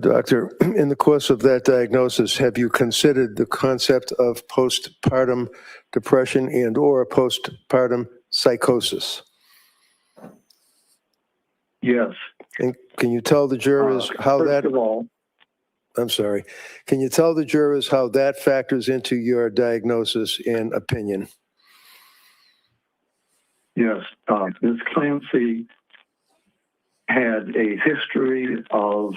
Now, doctor, in the course of that diagnosis, have you considered the concept of postpartum depression and or postpartum psychosis? Yes. And can you tell the jurors how that... First of all, I'm sorry. Can you tell the jurors how that factors into your diagnosis and opinion? yes, Ms. Clancy had a history of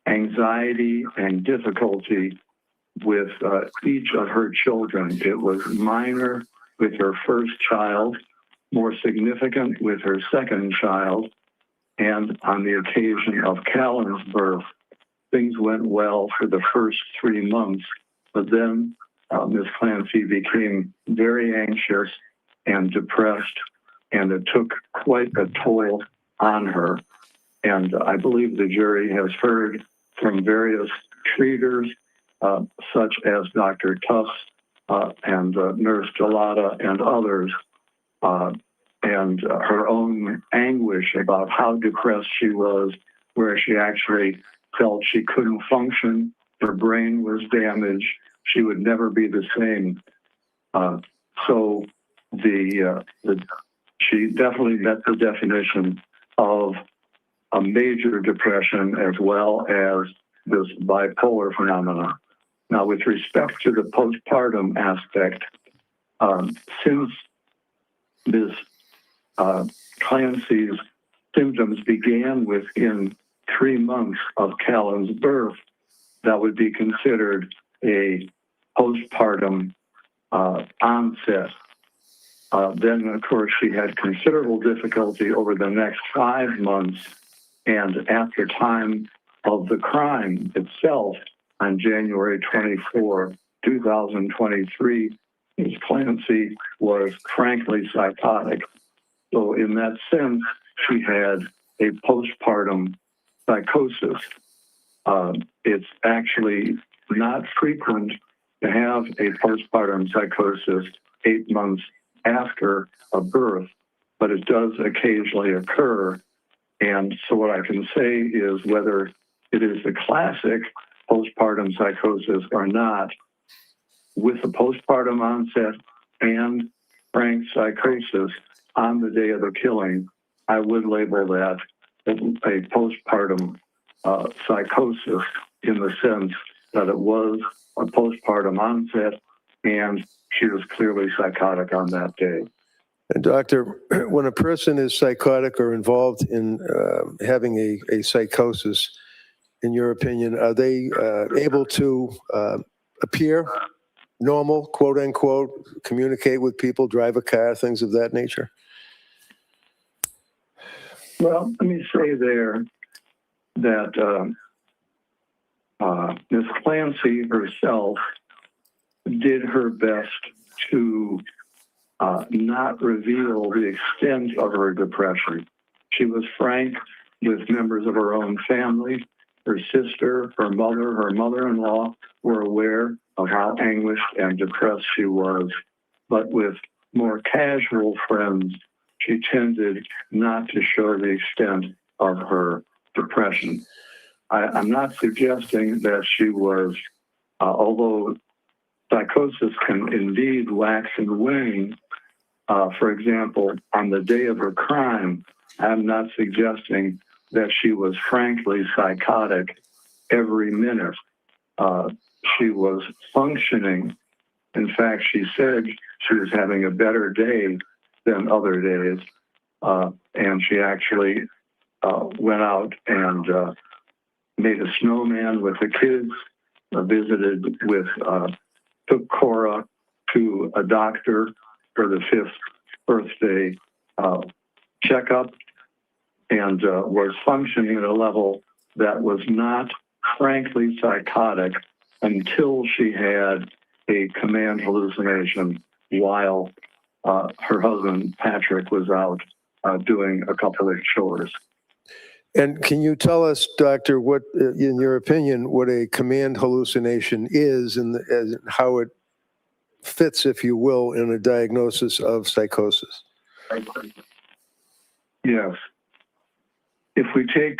anxiety and difficulty with each of her children. It was minor with her first child, more significant with her second child, and on the occasion of Callan's birth, things went well for the first 3 months, but then Ms. Clancy became very anxious and depressed, and it took quite a toll on her. And I believe the jury has heard from various treaters, such as Dr. Tufts and Nurse Gelada and others, and her own anguish about how depressed she was, where she actually felt she couldn't function, her brain was damaged, she would never be the same. So she definitely met the definition of a major depression as well as this bipolar phenomenon. Now, with respect to the postpartum aspect, since Ms. Clancy's symptoms began within 3 months of Callan's birth, that would be considered a postpartum onset. Then, of course, she had considerable difficulty over the next 5 months, and at the time of the crime itself, on January 24, 2023, Ms. Clancy was frankly psychotic. So in that sense, she had a postpartum psychosis. It's actually not frequent to have a postpartum psychosis 8 months after a birth, but it does occasionally occur. And so what I can say is whether it is the classic postpartum psychosis or not, with the postpartum onset and frank psychosis on the day of the killing, I would label that a postpartum psychosis in the sense that it was a postpartum onset and she was clearly psychotic on that day. And doctor, when a person is psychotic or involved in having a psychosis, in your opinion, are they able to appear normal, quote unquote, communicate with people, drive a car, things of that nature? Well, let me say there that Ms. Clancy herself did her best to not reveal the extent of her depression. She was frank with members of her own family. Her sister, her mother-in-law were aware of how anguished and depressed she was. But with more casual friends, she tended not to show the extent of her depression. I'm not suggesting that she was, although psychosis can indeed wax and wane, for example, on the day of her crime, I'm not suggesting that she was frankly psychotic every minute. She was functioning. In fact, she said she was having a better day than other days. And she actually went out and made a snowman with the kids, took Cora to a doctor for the 5th birthday checkup, and was functioning at a level that was not frankly psychotic until she had a command hallucination while her husband, Patrick, was out doing a couple of chores. And can you tell us, doctor, what, in your opinion, what a command hallucination is and how it fits, if you will, in a diagnosis of psychosis? Yes. if we take,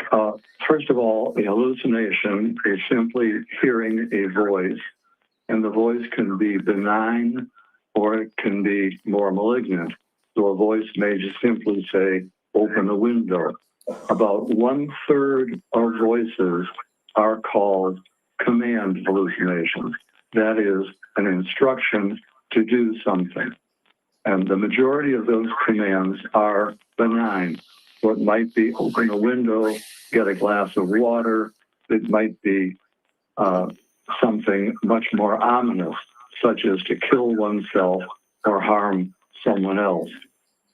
first of all, a hallucination is simply hearing a voice, and the voice can be benign or it can be more malignant. So a voice may just simply say, open a window. About 1/3 of voices are called command hallucinations. That is an instruction to do something. And the majority of those commands are benign. So it might be open a window, get a glass of water. It might be something much more ominous, such as to kill oneself or harm someone else.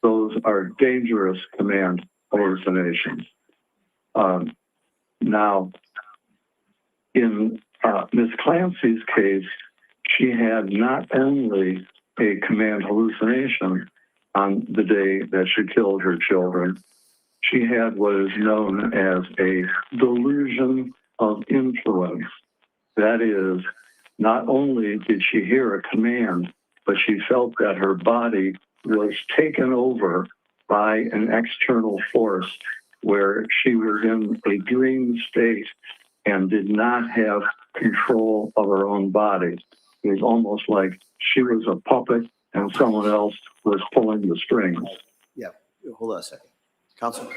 Those are dangerous command hallucinations. Now, in Ms. Clancy's case, she had not only a command hallucination on the day that she killed her children, she had what is known as a delusion of influence. That is, not only did she hear a command, but she felt that her body was taken over by an external force where she was in a dream state and did not have control of her own body. It was almost like she was a puppet and someone else was pulling the strings. Yeah, hold on a second. Counsel?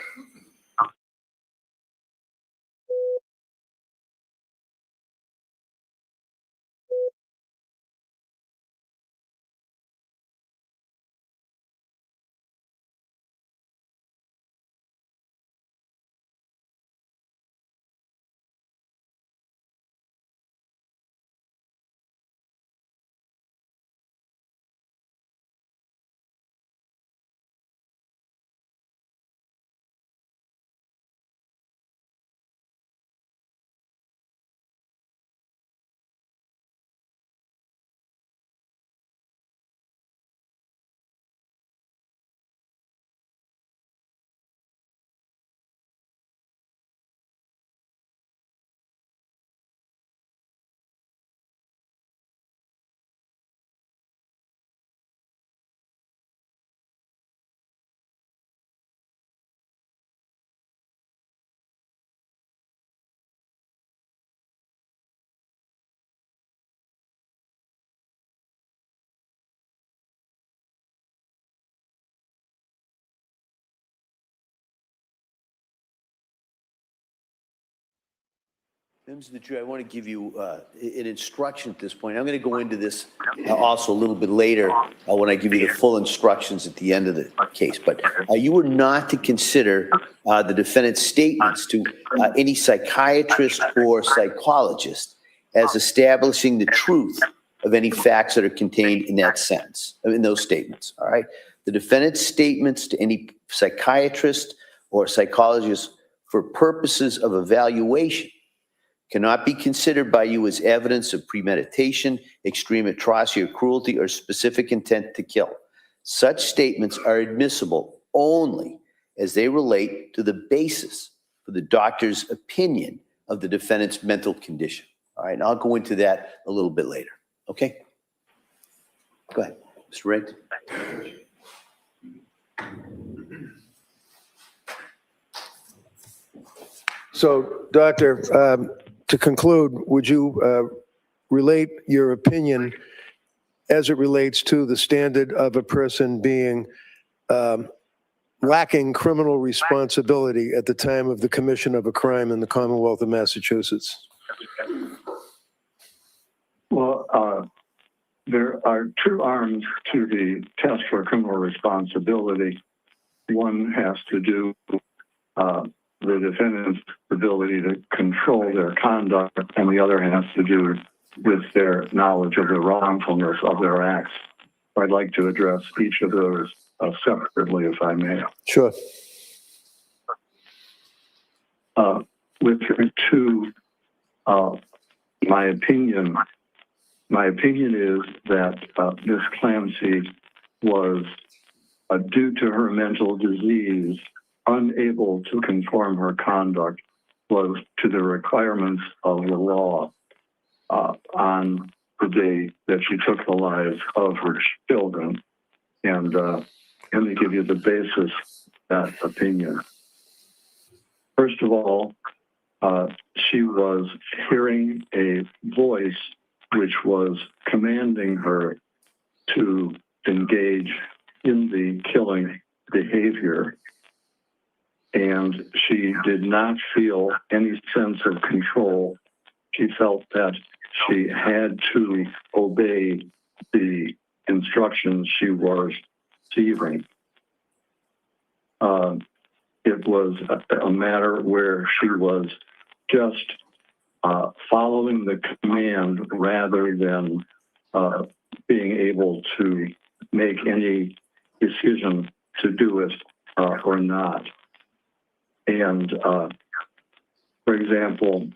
Members of the jury, I want to give you an instruction at this point. I'm going to go into this also a little bit later when I give you the full instructions at the end of the case. But you were not to consider the defendant's statements to any psychiatrist or psychologist as establishing the truth of any facts that are contained in that sentence, in those statements, all right? The defendant's statements to any psychiatrist or psychologist for purposes of evaluation cannot be considered by you as evidence of premeditation, extreme atrocity or cruelty, or specific intent to kill. Such statements are admissible only as they relate to the basis for the doctor's opinion of the defendant's mental condition. All right, and I'll go into that a little bit later. Okay? Go ahead, Mr. Riggs. So, Doctor, to conclude, would you relate your opinion as it relates to the standard of a person being lacking criminal responsibility at the time of the commission of a crime in the Commonwealth of Massachusetts? Well, there are two arms to the test for criminal responsibility. One has to do the defendant's ability to control their conduct, and the other has to do with their knowledge of the wrongfulness of their acts. I'd like to address each of those separately, if I may. Sure. With regard to my opinion is that Ms. Clancy was, due to her mental disease, unable to conform her conduct was to the requirements of the law on the day that she took the lives of her children. And let me give you the basis of that opinion. First of all, she was hearing a voice which was commanding her to engage in the killing behavior, and she did not feel any sense of control. She felt that she had to obey the instructions she was receiving. It was a matter where she was just following the command rather than being able to make any decision to do it or not. And for example,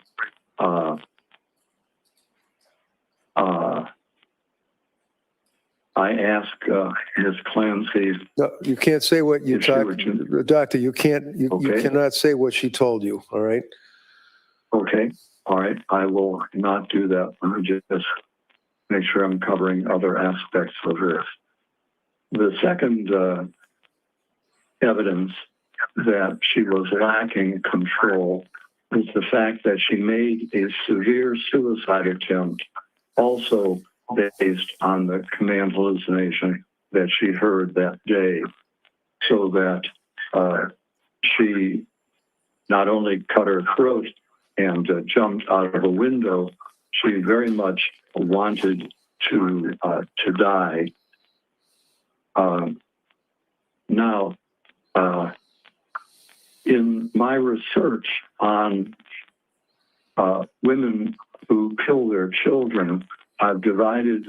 I asked Ms. Clancy. No, you can't say what you If she were talked, doctor, you Okay. cannot say what she told you, all right? Okay, all right, I will not do that. Let me just make sure I'm covering other aspects of this. The second evidence that she was lacking control is the fact that she made a severe suicide attempt, also based on the command hallucination that she heard that day, so that she not only cut her throat and jumped out of a window, she very much wanted to die. Now, in my research on women who kill their children, I've divided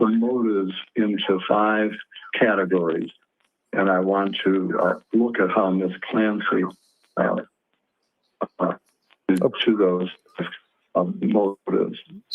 the motives into 5 categories, and I want to look at how Ms. Clancy to those motives.